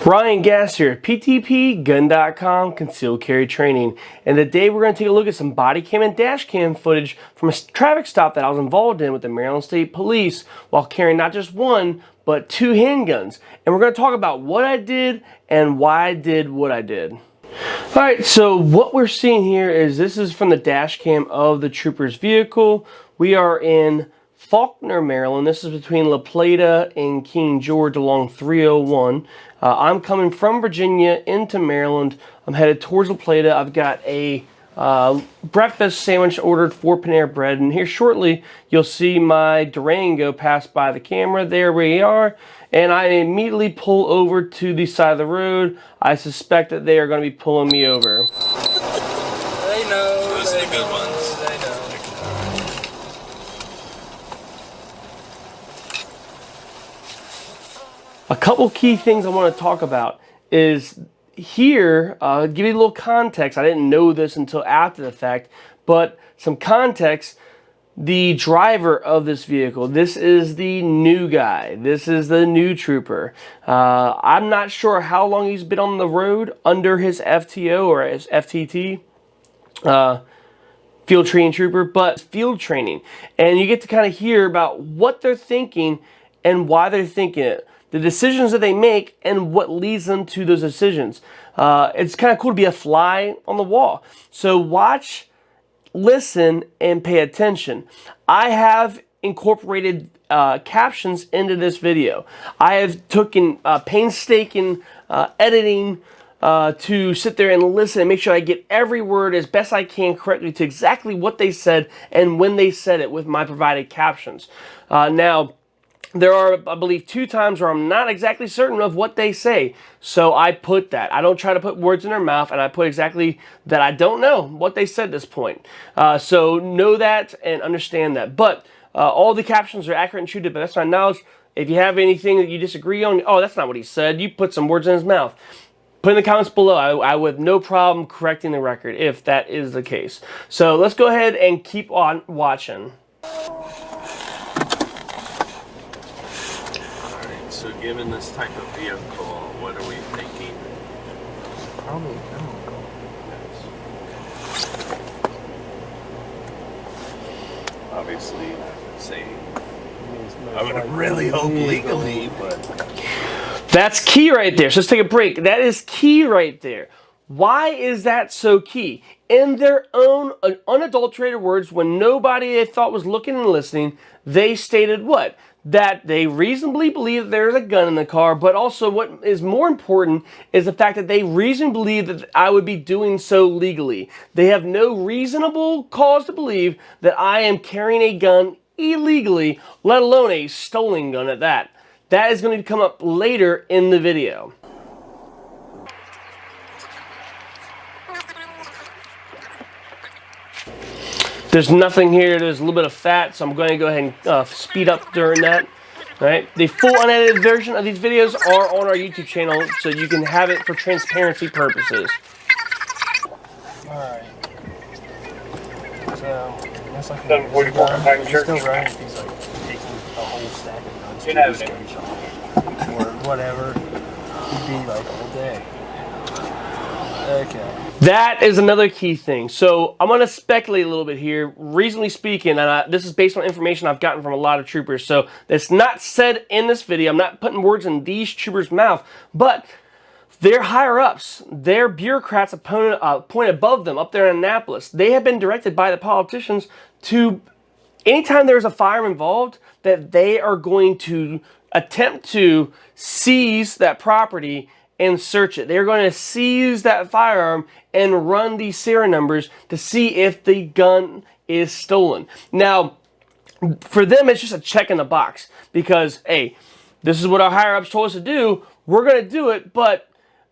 Ryan Gass here, PTPGun.com, Concealed Carry Training. And today we're going to take a look at some body cam and dash cam footage from a traffic stop that I was involved in with the Maryland State Police while carrying not just one, but 2 handguns. And we're going to talk about what I did and why I did what I did. Alright, so what we're seeing here is this is from the dash cam of the trooper's vehicle. We are in Faulkner, Maryland. This is between La Plata and King George along 301. I'm coming from Virginia into Maryland. I'm headed towards La Plata. I've got a breakfast sandwich ordered, 4 Panera Bread, and here shortly you'll see my Durango pass by the camera. There we are, and I immediately pull over to the side of the road. I suspect that they are going to be pulling me over. They know. Those are the good ones. They know. A couple key things I want to talk about is here, give you a little context. I didn't know this until after the fact, but some context. The driver of this vehicle, this is the new guy. This is the new trooper. I'm not sure how long he's been on the road under his FTO or his FTT, field training trooper, but field training. And you get to kind of hear about what they're thinking and why they're thinking it. The decisions that they make and what leads them to those decisions. It's kind of cool to be a fly on the wall. So watch, listen, and pay attention. I have incorporated captions into this video. I have taken painstaking editing to sit there and listen and make sure I get every word as best I can correctly to exactly what they said and when they said it with my provided captions. Now, there are, I believe, 2 times where I'm not exactly certain of what they say. So I put that. I don't try to put words in their mouth, and I put exactly that I don't know what they said at this point. So know that and understand that. But all the captions are accurate and true to the best of my knowledge. If you have anything that you disagree on, oh, that's not what he said, you put some words in his mouth. Put in the comments below. I would have no problem correcting the record if that is the case. So let's go ahead and keep on watching. So given this type of vehicle, what are we thinking? Probably no. Obviously, say I would really hope legally, but That's key right there. So let's take a break. That is key right there. Why is that so key? In their own unadulterated words, when nobody they thought was looking and listening, they stated what? That they reasonably believe that there's a gun in the car, but also what is more important is the fact that they reasonably believe that I would be doing so legally. They have no reasonable cause to believe that I am carrying a gun illegally, let alone a stolen gun at that. That is going to come up later in the video. There's nothing here. There's a little bit of fat, so I'm going to go ahead and speed up during that. All right. The full unedited version of these videos are on our YouTube channel, so you can have it for transparency purposes. Alright. So, that's like 744 Pine Church. Still running if he's like taking a whole stack of guns to this gun shop or whatever. He'd be like all day. Okay. That is another key thing. So I'm going to speculate a little bit here. Reasonably speaking, and this is based on information I've gotten from a lot of troopers, so it's not said in this video. I'm not putting words in these troopers' mouth, but their higher-ups, their bureaucrats point above them up there in Annapolis, they have been directed by the politicians to, anytime there's a firearm involved, that they are going to attempt to seize that property and search it. They're going to seize that firearm and run these serial numbers to see if the gun is stolen. Now, for them, it's just a check in the box because, hey, this is what our higher-ups told us to do. We're going to do it, but,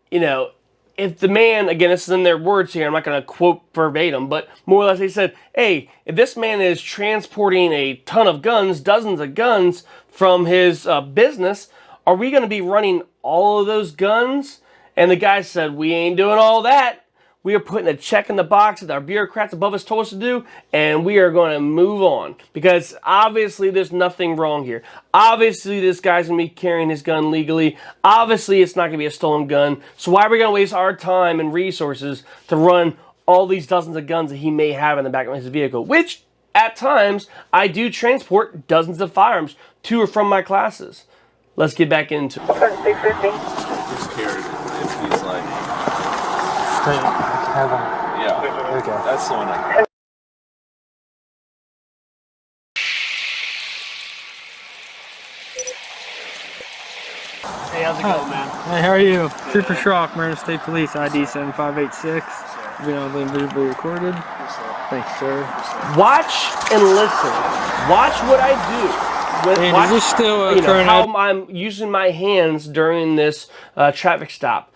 you know, if the man, again, this is in their words here, I'm not going to quote verbatim, but more or less they said, hey, if this man is transporting a ton of guns, dozens of guns from his business, are we going to be running all of those guns? And the guy said, we ain't doing all that. We are putting a check in the box that our bureaucrats above us told us to do, and we are going to move on. Because obviously there's nothing wrong here. Obviously this guy's going to be carrying his gun legally. Obviously it's not going to be a stolen gun. So why are we going to waste our time and resources to run all these dozens of guns that he may have in the back of his vehicle? Which, at times, I do transport dozens of firearms to or from my classes. Let's get back into it. Just carried it if he's like, yeah, Okay. that's the one I. Hey, how's it going, man? Hey, how are you? Trooper Schrock, Maryland State Police, ID 7586. Being on being visibly recorded. Thanks, sir. Watch and listen. Watch what I do. And Watch, is this still how I'm using my hands during this traffic stop.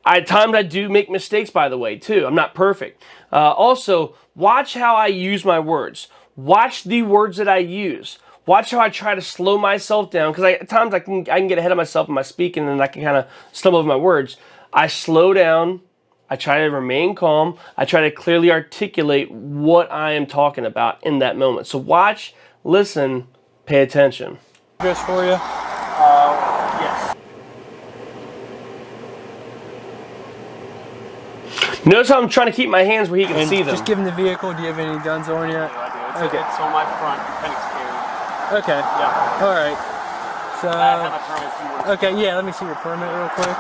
At times I do make mistakes, by the way, too. I'm not perfect. Also, watch how I use my words. Watch the words that I use. Watch how I try to slow myself down, because at times I can get ahead of myself in my speaking, and I can kind of stumble over my words. I slow down. I try to remain calm. I try to clearly articulate what I am talking about in that moment. So watch, listen, pay attention. Address for you? Yes. Notice how I'm trying to keep my hands where he can see them. Just give him the vehicle. Do you have any guns on you? Yeah, I do. It's on my front. Appendix carry. Okay. Yeah. All right. So. I have a permit if you want. Okay. Yeah. Let me see your permit real quick.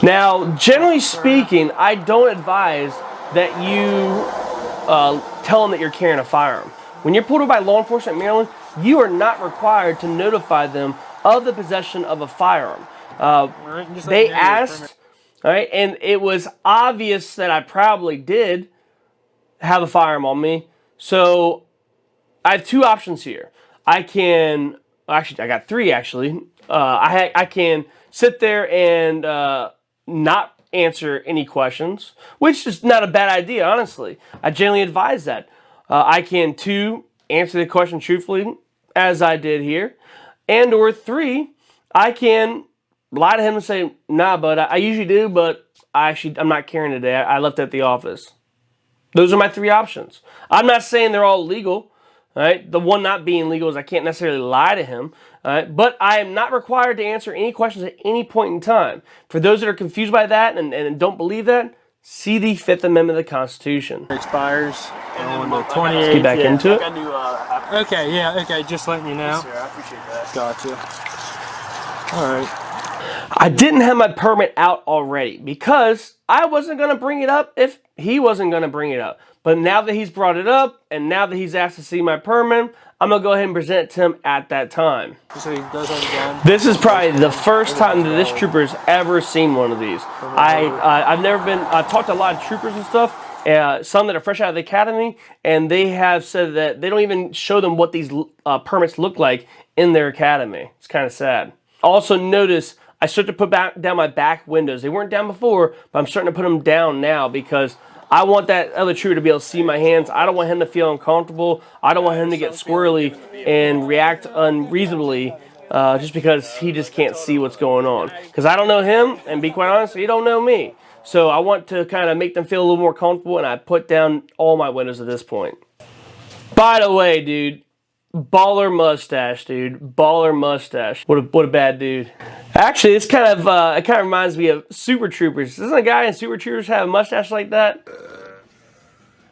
Now, generally speaking, I don't advise that you tell them that you're carrying a firearm. When you're pulled over by law enforcement in Maryland, you are not required to notify them of the possession of a firearm. They asked, all right, and it was obvious that I probably did have a firearm on me. So I have two options here. I can, actually, I got three actually. I can sit there and not answer any questions, which is not a bad idea, honestly. I generally advise that. I can, two, answer the question truthfully, as I did here. And or three, I can lie to him and say, nah, bud, I usually do, but I'm not carrying today. I left it at the office. Those are my three options. I'm not saying they're all legal. All right? The one not being legal is I can't necessarily lie to him. All right? But I am not required to answer any questions at any point in time. For those that are confused by that and don't believe that, see the Fifth Amendment of the Constitution. It expires on the 28th. Let's get back into it. Okay, yeah, okay, just letting you know. Yes, sir, I appreciate that. Gotcha. All right. I didn't have my permit out already because I wasn't going to bring it up if he wasn't going to bring it up. But now that he's brought it up and now that he's asked to see my permit, I'm going to go ahead and present it to him at that time. So he does have a gun. This is probably the first time that this trooper has ever seen one of these. I've talked to a lot of troopers and stuff, some that are fresh out of the academy, and they have said that they don't even show them what these permits look like in their academy. It's kind of sad. Also notice I started to put down my back windows. They weren't down before, but I'm starting to put them down now because I want that other trooper to be able to see my hands. I don't want him to feel uncomfortable. I don't want him to get squirrely and react unreasonably just because he just can't see what's going on. Because I don't know him, and be quite honest, he don't know me. So I want to kind of make them feel a little more comfortable, and I put down all my windows at this point. By the way, dude, baller mustache, dude. Baller mustache. What a bad dude. Actually, it's kind of it kind of reminds me of Super Troopers. Doesn't a guy in Super Troopers have a mustache like that?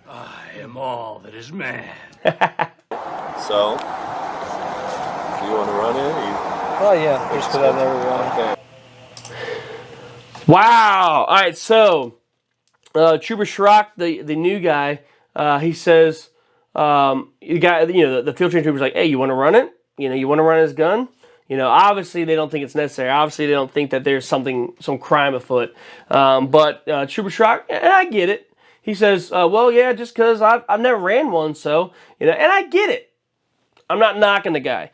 I am all that is man. So, do you want to run in? Oh, yeah, just because I've never run. Okay. Wow. All right, so Trooper Schrock, the new guy, he says, the field training trooper's like, hey, you want to run it? You want to run his gun? Obviously they don't think it's necessary. Obviously they don't think that there's some crime afoot. But Trooper Schrock, and I get it. He says, well, yeah, just because I've never ran one, so, and I get it. I'm not knocking the guy.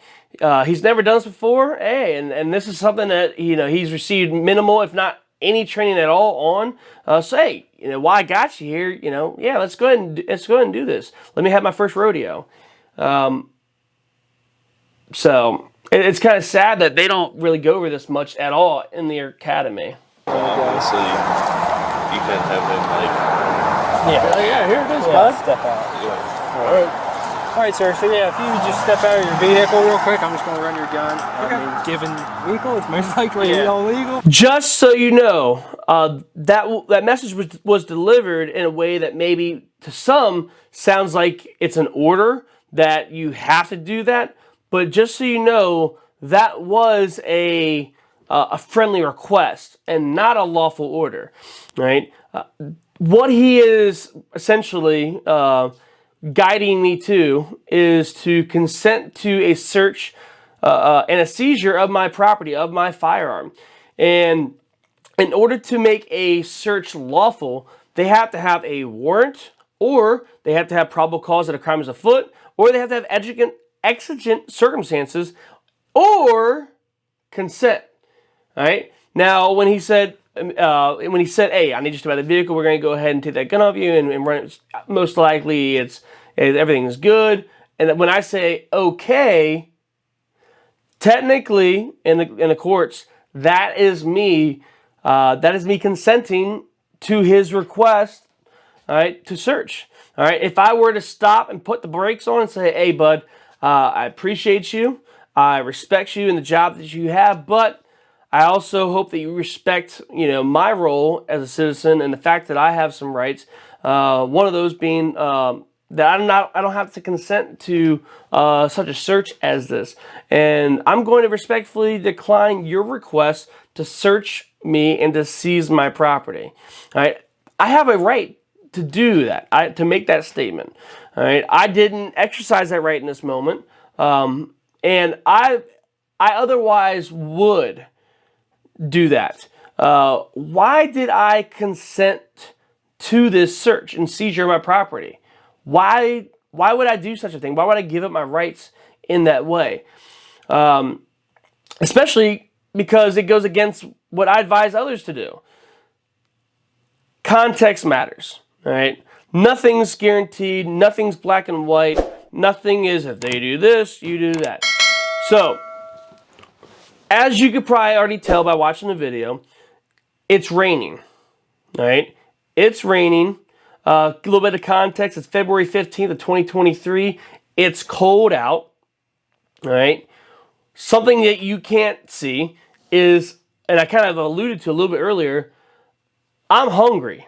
He's never done this before. Hey, and this is something that, he's received minimal, if not any training at all on. So, hey, while I got you here, yeah, let's go ahead and do this. Let me have my first rodeo. So It's kind of sad that they don't really go over this much at all in the academy. Honestly, you can have him Yeah, here it is, bud. Step out. All right, sir. So yeah, if you just step out of your vehicle real quick, I'm just going to run your gun. Okay. I mean, given vehicle, it's most likely illegal. Just so you know, that message was delivered in a way that maybe to some sounds like it's an order that you have to do that. But just so you know, that was a friendly request and not a lawful order, right? What he is essentially guiding me to is to consent to a search and a seizure of my property, of my firearm. And in order to make a search lawful, they have to have a warrant, or they have to have probable cause that a crime is afoot, or they have to have exigent circumstances, or consent. All right. Now, when he said, "Hey, I need you to buy the vehicle. We're going to go ahead and take that gun off you and run it. Most likely, everything's good." And when I say okay, technically in the courts, that is me consenting to his request, all right, to search. All right. If I were to stop and put the brakes on and say, "Hey, bud, I appreciate you. I respect you in the job that you have, but I also hope that you respect, my role as a citizen and the fact that I have some rights. One of those being that I don't have to consent to such a search as this, and I'm going to respectfully decline your request to search me and to seize my property." All right, I have a right to do that. To make that statement. All right, I didn't exercise that right in this moment, and I otherwise would do that. Why did I consent to this search and seizure of my property? Why would I do such a thing? Why would I give up my rights in that way? Especially because it goes against what I advise others to do. Context matters, all right? Nothing's guaranteed. Nothing's black and white. Nothing is if they do this, you do that. So, as you could probably already tell by watching the video, it's raining, all right? It's raining. A little bit of context, it's February 15th of 2023. It's cold out, all right? Something that you can't see is, and I kind of alluded to a little bit earlier, I'm hungry.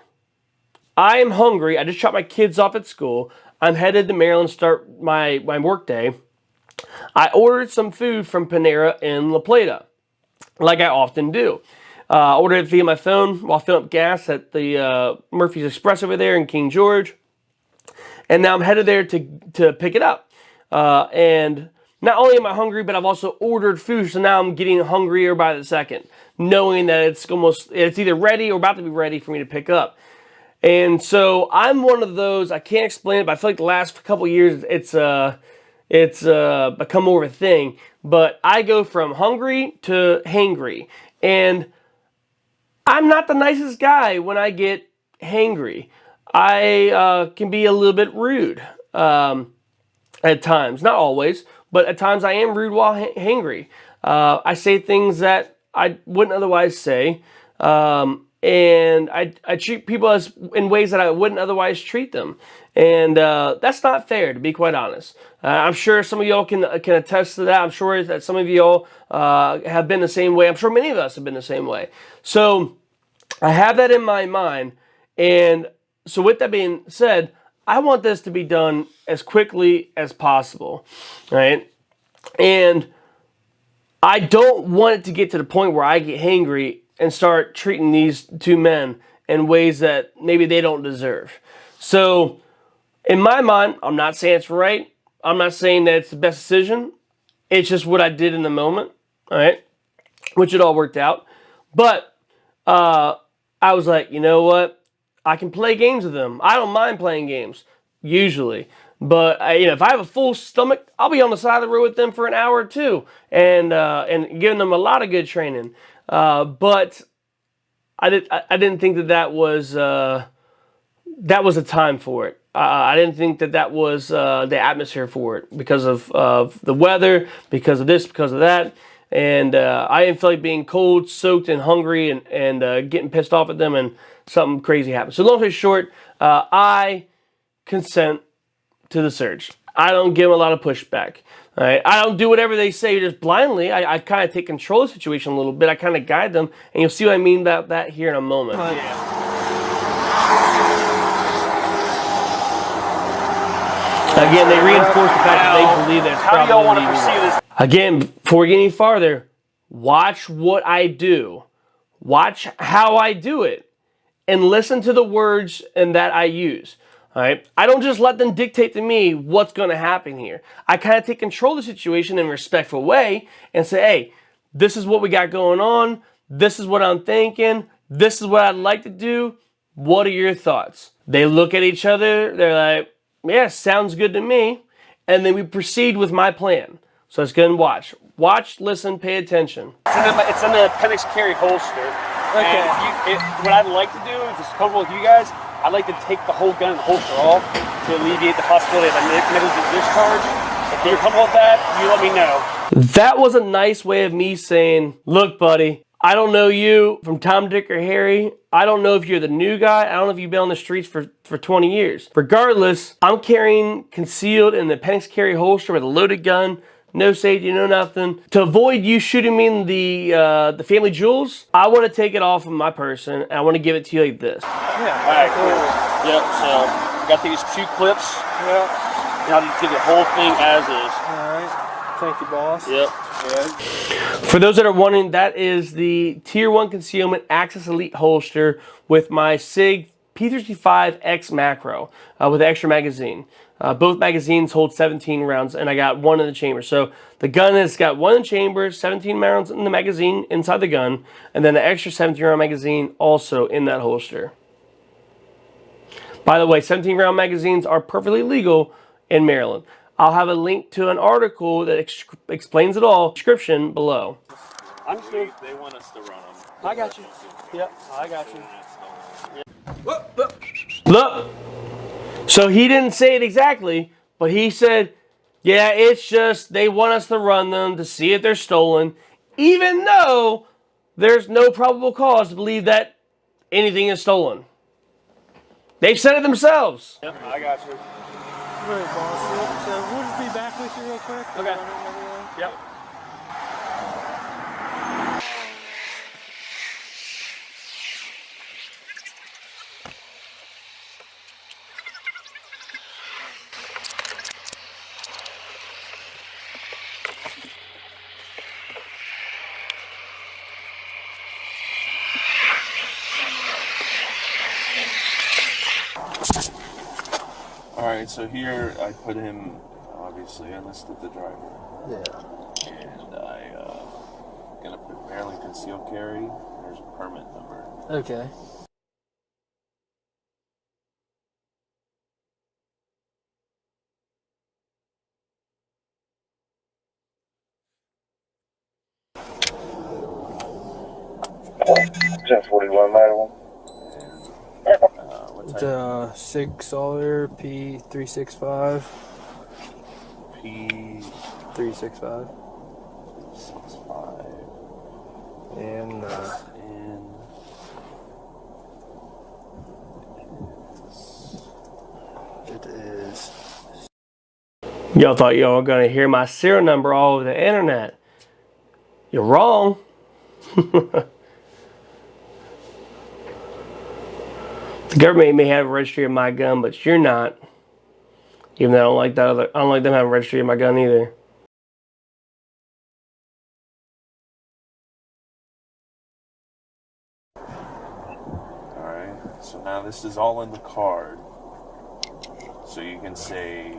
I am hungry. I just dropped my kids off at school. I'm headed to Maryland to start my work day. I ordered some food from Panera in La Plata, like I often do. I ordered it via my phone while filling up gas at the Murphy's Express over there in King George. And now I'm headed there to pick it up. And not only am I hungry, but I've also ordered food, so now I'm getting hungrier by the second, knowing that it's either ready or about to be ready for me to pick up. And so I'm one of those, I can't explain it, but I feel like the last couple of years it's become more of a thing. But I go from hungry to hangry. And I'm not the nicest guy when I get hangry. I can be a little bit rude at times. Not always, but at times I am rude while hangry. I say things that I wouldn't otherwise say. And I treat people in ways that I wouldn't otherwise treat them. And that's not fair, to be quite honest. I'm sure some of y'all can attest to that. I'm sure that some of y'all have been the same way. I'm sure many of us have been the same way. So I have that in my mind. And so with that being said, I want this to be done as quickly as possible, right? And I don't want it to get to the point where I get hangry and start treating these two men in ways that maybe they don't deserve. So in my mind, I'm not saying it's right. I'm not saying that it's the best decision. It's just what I did in the moment, all right? Which it all worked out. But I was like, you know what? I can play games with them. I don't mind playing games, usually. But if I have a full stomach, I'll be on the side of the road with them for an hour or two and giving them a lot of good training. But I didn't think that was a time for it. I didn't think that was the atmosphere for it because of the weather, because of this, because of that. And I didn't feel like being cold, soaked, and hungry and getting pissed off at them and something crazy happened. So long story short, I consent to the search. I don't give them a lot of pushback. All right? I don't do whatever they say just blindly. I kind of take control of the situation a little bit. I kind of guide them, and you'll see what I mean about that here in a moment. Again, they reinforce the fact that they believe that it's How do y'all want to probably pursue illegal. this? Again, before we get any farther, watch what I do. Watch how I do it. And listen to the words and that I use. All right? I don't just let them dictate to me what's going to happen here. I kind of take control of the situation in a respectful way and say, hey, this is what we got going on. This is what I'm thinking. This is what I'd like to do. What are your thoughts? They look at each other. They're like, yeah, sounds good to me. And then we proceed with my plan. So let's go and watch. Watch, listen, pay attention. It's in the appendix carry holster. Okay. And what I'd like to do, if it's comfortable with you guys, I'd like to take the whole gun and holster off to alleviate the possibility of a negligent discharge. If you're comfortable with that, you let me know. That was a nice way of me saying, look, buddy, I don't know you from Tom, Dick, or Harry. I don't know if you're the new guy. I don't know if you've been on the streets for 20 years. Regardless, I'm carrying concealed in the appendix carry holster with a loaded gun. No safety, no nothing. To avoid you shooting me in the family jewels, I want to take it off of my person and I want to give it to you like this. Yeah. All right, cool. Yep, so I got these 2 clips. Yeah. And I'll just do the whole thing as is. All right. Thank you, boss. Yep. For those that are wondering, that is the Tier 1 Concealment Axis Elite holster with my SIG P35X macro with an extra magazine. Both magazines hold 17 rounds, and I got 1 in the chamber. So the gun has got 1 in the chamber, 17 rounds in the magazine inside the gun, and then an extra 17-round magazine also in that holster. By the way, 17-round magazines are perfectly legal in Maryland. I'll have a link to an article that explains it all, description below. Understood. They want us to run them. I got you. Yep, I got you. Look, so he didn't say it exactly, but he said, yeah, it's just they want us to run them to see if they're stolen, even though there's no probable cause to believe that anything is stolen. They've said it themselves. Yep, I got you. All right, boss. So we'll just be back with you real quick. Okay. Yep. Alright, so here I put him, obviously, I listed the driver. Yeah. And gonna put Maryland concealed carry. There's a permit number. Okay. Just 41 Maryland. What type? The Sig Sauer P365. P65. 365. And it is. Y'all thought y'all were gonna hear my serial number all over the internet. You're wrong. The government may have a registry of my gun, but you're not. Even though I don't like that other, I don't like them having a registry of my gun either. Alright, so now this is all in the card. So you can say,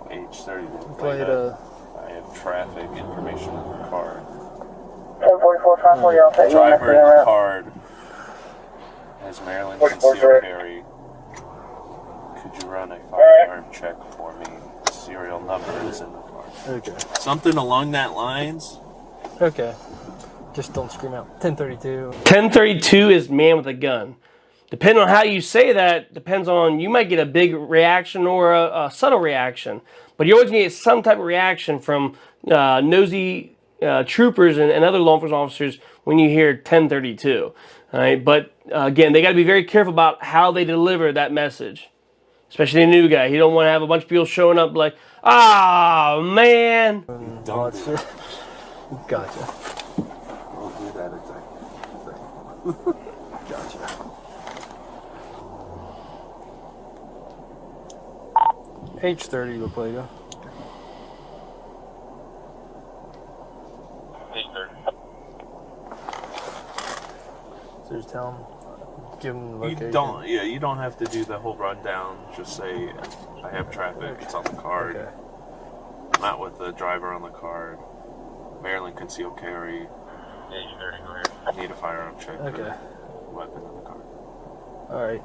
age 30. I have traffic information in the card. 1044, 540, Driver in the card has Maryland concealed carry. Could you run a firearm check for me? Serial number is in the card. Okay. Something along that lines. Okay. Just don't scream out. 1032. 1032 is man with a gun. Depending on how you say that, depends on, you might get a big reaction or a subtle reaction. But you're always going to get some type of reaction from nosy troopers and other law enforcement officers when you hear 1032. All right? But again, they got to be very careful about how they deliver that message. Especially a new guy. You don't want to have a bunch of people showing up like, ah, man. Gotcha. We'll do that exactly. Gotcha. H30 La Plata. So just tell them, give them the location. You don't have to do the whole rundown. Just say, I have traffic, it's on the card. Okay. I'm out with the driver on the card. Maryland concealed carry. I need a firearm check for the weapon on the card. Alright.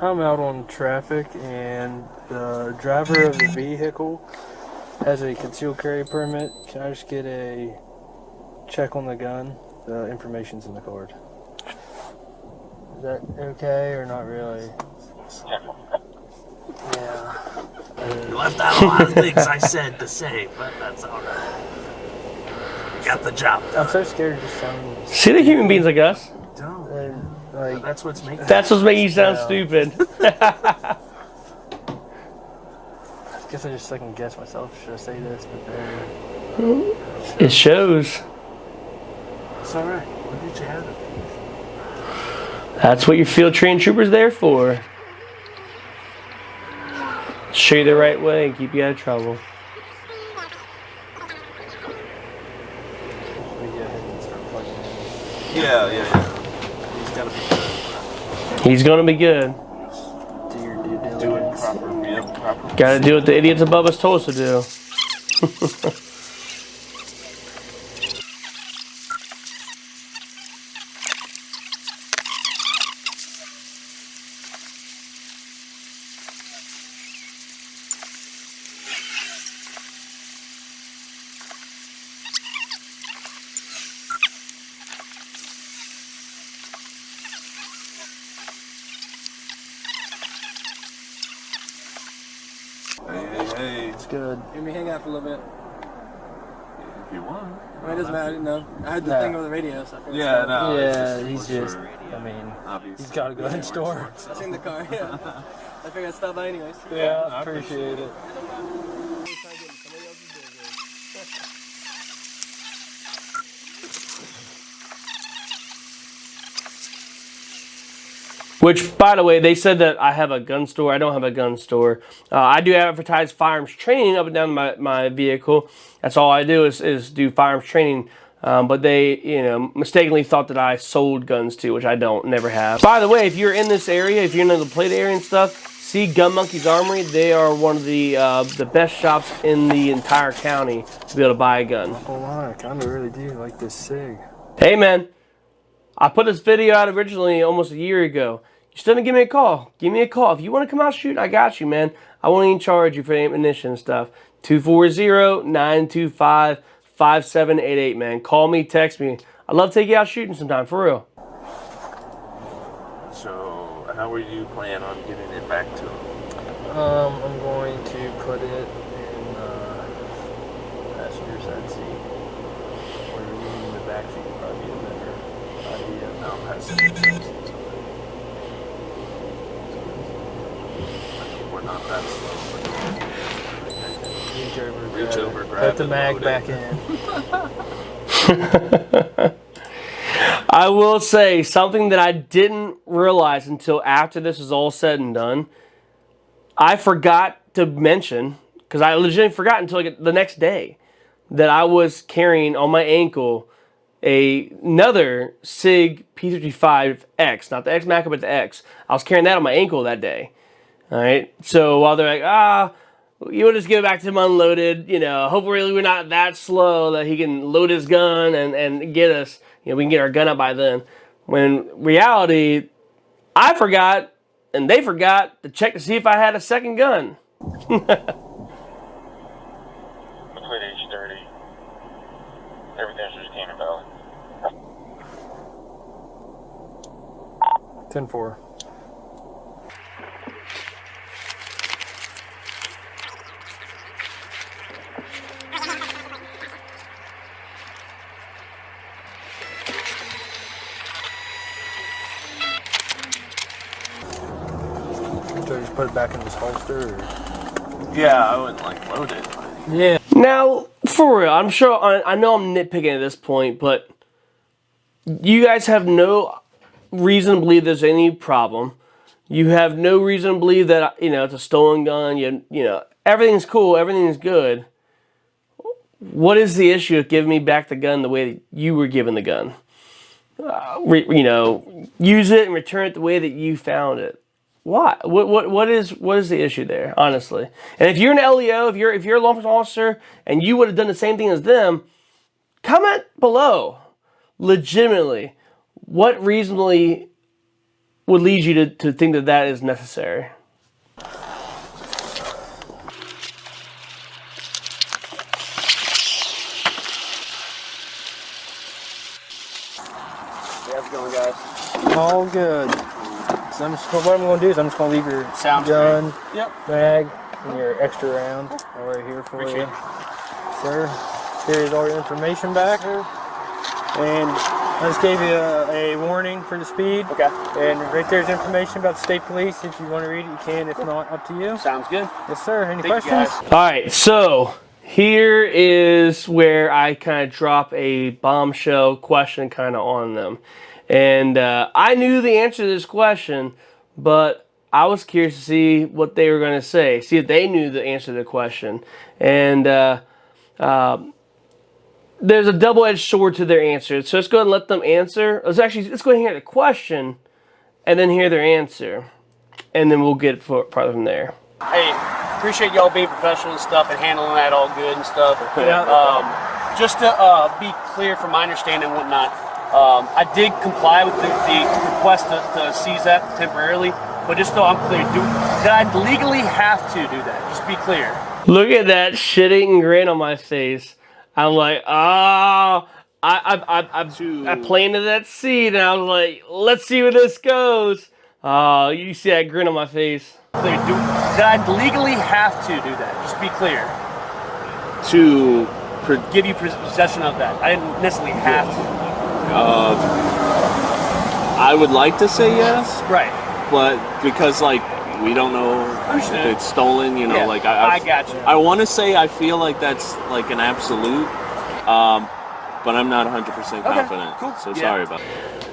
I'm out on traffic and the driver of the vehicle has a concealed carry permit. Can I just get a check on the gun? The information's in the card. Is that okay or not really? Yeah. You left out a lot of things I said to say, but that's alright. Got the job done. I'm so scared of just sounding. See, the human beings like us. Don't. Like, That's what's making That's what's making you sound stupid. I guess I just second guess myself. Should I say this? But then It shows. It's alright. What did you have? That's what your field trained trooper's there for. Show you the right way and keep you out of trouble. we go ahead and start plugging in. Yeah. He's gotta be good. He's gonna be good. Do your due diligence. Do it proper. Gotta do what the idiots above us told us to do. Hey. It's good. Let me hang out for a little bit. If you want. I mean, it doesn't matter, I didn't know. I heard the No. thing over the radio, so I figured Yeah, it's no. Yeah, it's he's just. I mean, obvious. he's got to go in store. I seen the car, yeah. I figured I'd stop by anyways. Yeah, I appreciate it. Which, by the way, they said that I have a gun store. I don't have a gun store. I do advertise firearms training up and down my vehicle. That's all I do is do firearms training. But they, mistakenly thought that I sold guns too, which I don't, never have. By the way, if you're in this area, if you're in the Plata area and stuff, see Gun Monkey's Armory. They are one of the best shops in the entire county to be able to buy a gun. Oh, I kind of really do like this SIG. Hey man, I put this video out originally almost a year ago. You still didn't give me a call. Give me a call. If you want to come out shooting, I got you, man. I won't even charge you for the ammunition and stuff. 240-925-5788, man. Call me, text me. I'd love to take you out shooting sometime, for real. So, how are you planning on getting it back to him? I'm going to put it in passenger side seat. Or in the back seat would probably be a better idea. No, passenger seat. We're not that slow. Reach over, grab Put the it, mag load back it. in. I will say something that I didn't realize until after this is all said and done. I forgot to mention, because I legitimately forgot until the next day, that I was carrying on my ankle another SIG P55X, not the X Maca, but the X. I was carrying that on my ankle that day. All right. So while they're like, you'll just give it back to him unloaded, hopefully we're not that slow that he can load his gun and get us, we can get our gun up by then. When reality, I forgot and they forgot to check to see if I had a second gun. Between H30, 30, everything's routine and valid. 10-4, 10-4. So just put it back in this holster? Or? Yeah, I wouldn't like load it. Yeah. Now, for real, I'm sure, I know I'm nitpicking at this point, but you guys have no reason to believe there's any problem. You have no reason to believe that, you know, it's a stolen gun. You know, everything's cool, everything's good. What is the issue with giving me back the gun the way that you were given the gun? You know, use it and return it the way that you found it. Why? What is the issue there? Honestly, and if you're an LEO, if you're a law enforcement officer, and you would have done the same thing as them, comment below. Legitimately, what reasonably would lead you to think that that is necessary? How's it going, guys? All good. So what I'm going to do is I'm just going to leave your gun, bag, and your extra round right here for you. Sir, here's all your information back. And I just gave you a warning for the speed. Okay. And right there's information about the state police. If you want to read it, you can. If not, up to you. Sounds good. Yes, sir. Any Thank you, questions? All right, so here is where I kind of drop a bombshell question kind of on them. And I knew the answer to this question, but I was curious to see what they were going to say, see if they knew the answer to the question. And there's a double-edged sword to their answer. So let's go ahead and let them answer. Let's go ahead and hear the question and then hear their answer. And then we'll get farther from there. Hey, appreciate y'all being professional and stuff and handling that all good and stuff. Just to be clear from my understanding and whatnot, I did comply with the request to seize that temporarily, but just so I'm clear, did I legally have to do that? Just be clear. Look at that shitting grin on my face. I'm like, I planted that seed, and I was like, let's see where this goes. You see that grin on my face. Clear. Did I legally have to do that? Just be clear. To Give you possession of that. I didn't necessarily have to. I would like to say yes, Right. but because like we don't know if it's stolen, you know, Yeah, like I got you. I want to say I feel like that's like an absolute, but I'm not 100% confident. Cool. So Yeah. sorry about that.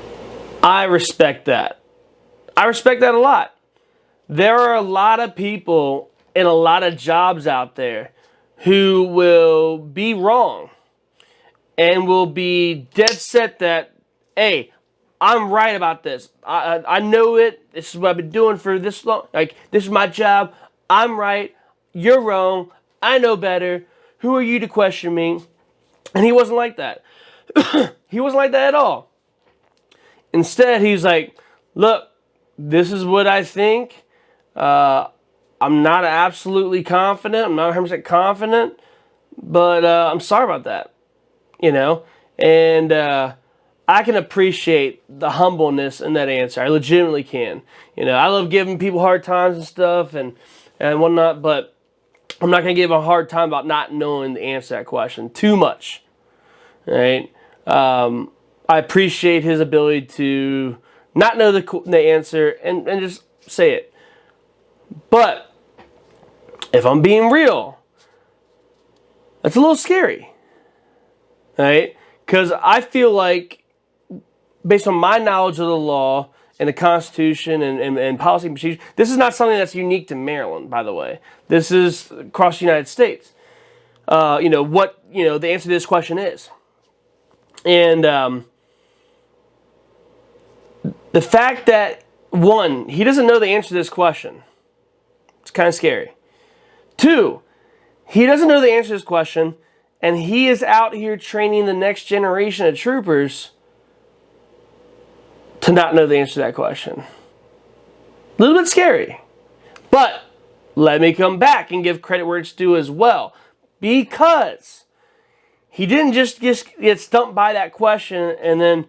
I respect that. I respect that a lot. There are a lot of people in a lot of jobs out there who will be wrong and will be dead set that, hey, I'm right about this. I know it. This is what I've been doing for this long. Like, this is my job. I'm right. You're wrong. I know better. Who are you to question me? And he wasn't like that. He wasn't like that at all. Instead, he's like, look, this is what I think. I'm not absolutely confident. I'm not 100% confident. But I'm sorry about that. You know? And I can appreciate the humbleness in that answer. I legitimately can. You know, I love giving people hard times and stuff and whatnot, but I'm not going to give a hard time about not knowing the answer to that question too much. Right? I appreciate his ability to not know the answer and just say it. But if I'm being real, that's a little scary. Right? Because I feel like, based on my knowledge of the law and the Constitution and policy and procedure, this is not something that's unique to Maryland, by the way. This is across the United States. You know, what, you know, the answer to this question is. And the fact that, one, he doesn't know the answer to this question. It's kind of scary. Two, he doesn't know the answer to this question, and he is out here training the next generation of troopers to not know the answer to that question. A little bit scary. But let me come back and give credit where it's due as well. Because he didn't just get stumped by that question and then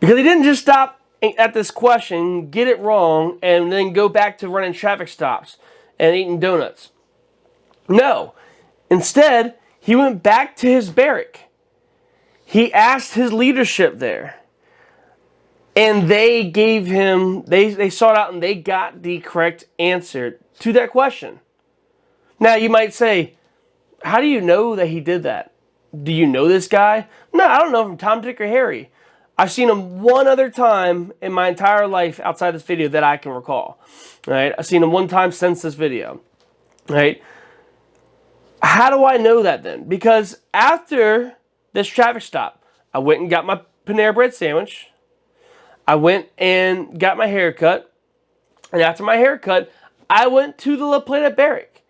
Because he didn't just stop at this question, get it wrong, and then go back to running traffic stops and eating donuts. No. Instead, he went back to his barrack. He asked his leadership there. And they gave him, they sought out and they got the correct answer to that question. Now, you might say, how do you know that he did that? Do you know this guy? No, I don't know from Tom, Dick, or Harry. I've seen him one other time in my entire life outside this video that I can recall. Right? I've seen him one time since this video. Right? How do I know that then? Because after this traffic stop, I went and got my Panera Bread sandwich. I went and got my haircut. And after my haircut, I went to the La Plata barrack.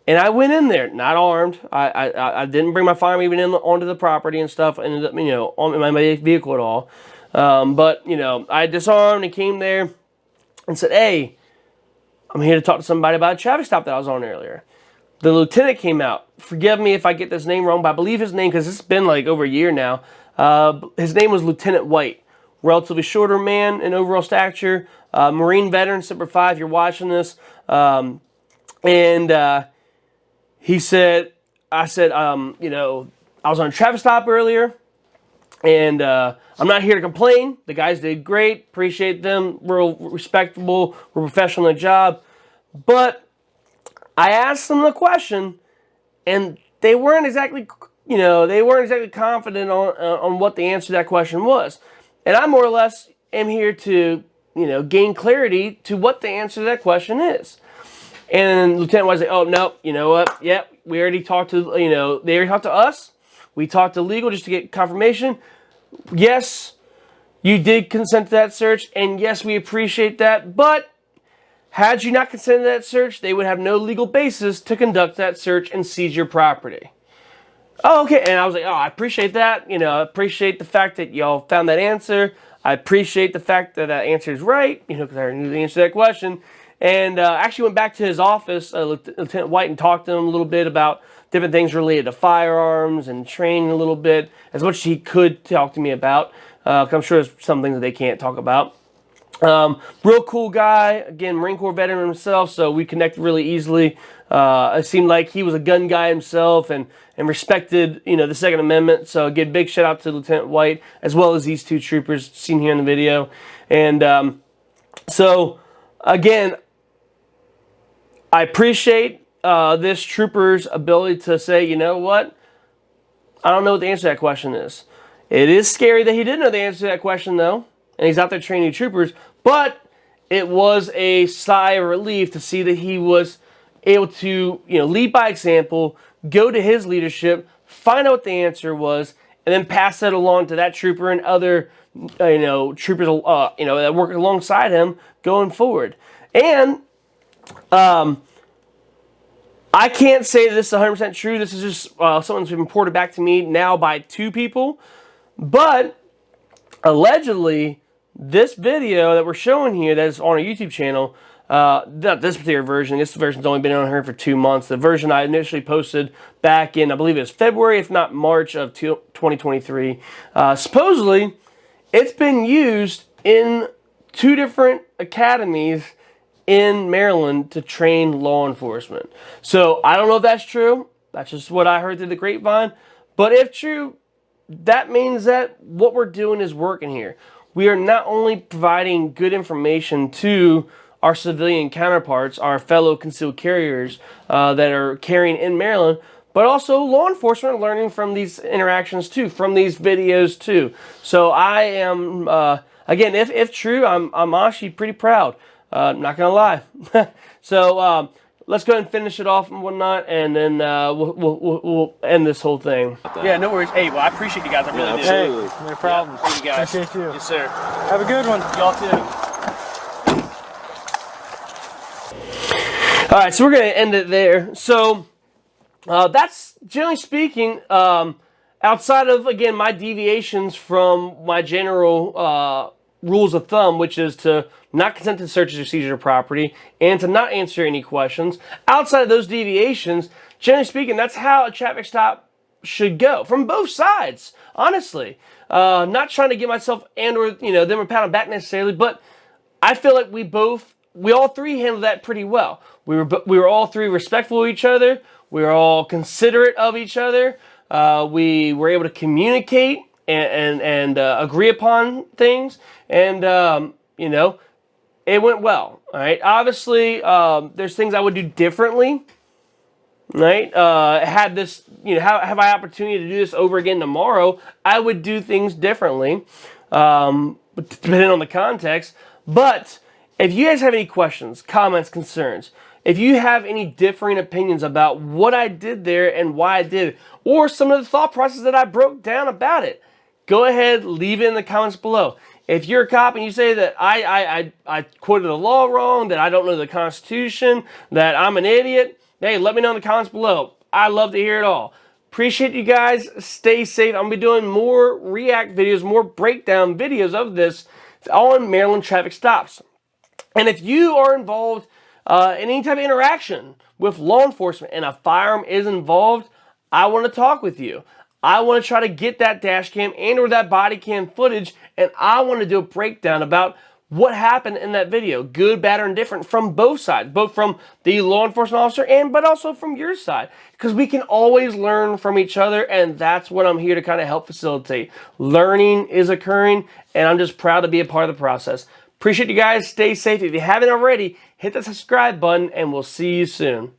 And I went in there, not armed. I didn't bring my firearm even onto the property and stuff. Ended up, on my vehicle at all. But, I disarmed and came there and said, hey, I'm here to talk to somebody about a traffic stop that I was on earlier. The lieutenant came out. Forgive me if I get this name wrong, but I believe his name, because it's been like over a year now. His name was Lieutenant White. Relatively shorter man in overall stature. Marine veteran, Semper Fi, if you're watching this. He said, I was on a traffic stop earlier, and I'm not here to complain. The guys did great. Appreciate them. Real respectable. We're professional in the job. But I asked them the question, and they weren't exactly, confident on what the answer to that question was. And I more or less am here to, gain clarity to what the answer to that question is. And Lieutenant White's like, oh, no, you know what? Yep, we already talked to, they already talked to us. We talked to legal just to get confirmation. Yes, you did consent to that search, and yes, we appreciate that. But had you not consented to that search, they would have no legal basis to conduct that search and seize your property. Oh, okay. And I was like, oh, I appreciate that. I appreciate the fact that y'all found that answer. I appreciate the fact that that answer is right, because I already knew the answer to that question. And actually went back to his office, Lieutenant White, and talked to him a little bit about different things related to firearms and training a little bit, as much as he could talk to me about. Because I'm sure there's some things that they can't talk about. Real cool guy, again, Marine Corps veteran himself, so we connected really easily. It seemed like he was a gun guy himself and respected, the Second Amendment. So again, big shout out to Lieutenant White, as well as these two troopers seen here in the video. And so again, I appreciate this trooper's ability to say, you know what? I don't know what the answer to that question is. It is scary that he didn't know the answer to that question, though, and he's out there training troopers, but it was a sigh of relief to see that he was able to, lead by example, go to his leadership, find out what the answer was, and then pass that along to that trooper and other, troopers, that work alongside him going forward. And I can't say this is 100% true. This is just something that's been reported back to me now by two people. But allegedly, this video that we're showing here that is on our YouTube channel, not this particular version. This version's only been on here for 2 months. The version I initially posted back in, I believe it was February, if not March of 2023. Supposedly, it's been used in 2 different academies in Maryland to train law enforcement. So I don't know if that's true. That's just what I heard through the grapevine. But if true, that means that what we're doing is working here. We are not only providing good information to our civilian counterparts, our fellow concealed carriers that are carrying in Maryland, but also law enforcement are learning from these interactions too, from these videos too. So I am, again, if true, I'm actually pretty proud. Not gonna lie. So let's go ahead and finish it off and whatnot, and then we'll end this whole thing. Yeah, no worries. Hey, well, I appreciate you guys. I really do. Hey, no problem. Yeah, thank you guys. Appreciate you. Yes, sir. Have a good one. Y'all too. All right, so we're gonna end it there. So that's generally speaking. Outside of, again, my deviations from my general rules of thumb, which is to not consent to searches or seizure of property, and to not answer any questions. Outside of those deviations, generally speaking, that's how a traffic stop should go from both sides, honestly. Not trying to get myself and or them a pat on the back necessarily, but I feel like we all three handled that pretty well. We were all three respectful of each other. We were all considerate of each other. We were able to communicate and agree upon things, and it went well. All right. Obviously, there's things I would do differently. Right? Have I opportunity to do this over again tomorrow? I would do things differently, depending on the context. But if you guys have any questions, comments, concerns, if you have any differing opinions about what I did there and why I did it, or some of the thought process that I broke down about it, go ahead, leave it in the comments below. If you're a cop and you say that I quoted the law wrong, that I don't know the Constitution, that I'm an idiot, hey, let me know in the comments below. I love to hear it all. Appreciate you guys. Stay safe. I'm going to be doing more react videos, more breakdown videos of this on Maryland traffic stops. And if you are involved in any type of interaction with law enforcement and a firearm is involved, I want to talk with you. I want to try to get that dash cam and or that body cam footage, and I want to do a breakdown about what happened in that video, good, bad, or indifferent, from both sides, both from the law enforcement officer but also from your side, because we can always learn from each other, and that's what I'm here to kind of help facilitate. Learning is occurring, and I'm just proud to be a part of the process. Appreciate you guys. Stay safe. If you haven't already, hit that subscribe button, and we'll see you soon.